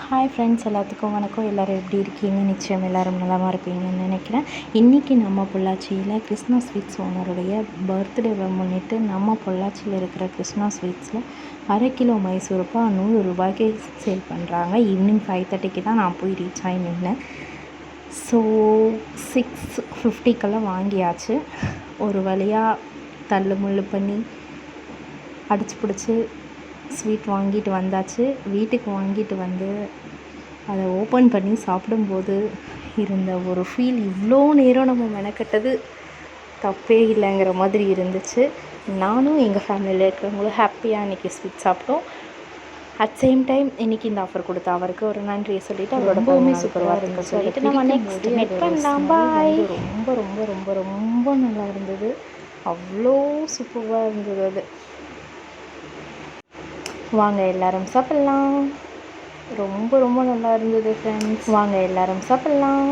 Hi friends, எல்லாத்துக்கும் வணக்கம். எல்லோரும் எப்படி இருக்கீங்க? நிச்சயம் எல்லோரும் நலமாக இருப்பீங்கன்னு நினைக்கிறேன். இன்றைக்கி நம்ம பொள்ளாச்சியில் கிருஷ்ணா ஸ்வீட்ஸ் ஓனருடைய பர்த்டேவை முன்னிட்டு நம்ம பொள்ளாச்சியில் இருக்கிற கிருஷ்ணா ஸ்வீட்ஸில் 1/2 கிலோ மைசூர்பா 100 ரூபாய்க்கு சேல் பண்ணுறாங்க. ஈவினிங் 5:30க்கு தான் நான் போய் ரீச் ஆகி நின்னேன். ஸோ 6:50க்கெல்லாம் வாங்கியாச்சு. ஒரு வழியாக தள்ளு முள்ளு பண்ணி அடிச்சு பிடிச்சி ஸ்வீட் வாங்கிட்டு வந்தாச்சு. வீட்டுக்கு வாங்கிட்டு வந்து அதை ஓப்பன் பண்ணி சாப்பிடும்போது இருந்த ஒரு ஃபீல், இவ்வளோ நேரம் நம்ம மெனக்கட்டது தப்பே இல்லைங்கிற மாதிரி இருந்துச்சு. நானும் எங்கள் ஃபேமிலியில் இருக்கிறவங்களும் ஹாப்பியாக இன்றைக்கி ஸ்வீட் சாப்பிட்டோம். அட் சேம் டைம் இன்றைக்கி இந்த ஆஃபர் கொடுத்த அவருக்கு ஒரு நன்றியை சொல்லிவிட்டு அவரோட ரொம்பவுமே சூப்பராக இருந்துச்சு சொல்லிட்டு நம்ம நெக்ஸ்ட் மீட் பண்ணலாம். பாய். ரொம்ப ரொம்ப ரொம்ப ரொம்ப நல்லா இருந்தது. அவ்வளோ சூப்பராக இருந்தது. அது வாங்க எல்லாரும் சாப்பிட்லாம். ரொம்ப ரொம்ப நல்லா இருந்தது ஃப்ரெண்ட்ஸ். வாங்க எல்லாரும் சாப்பிட்லாம்.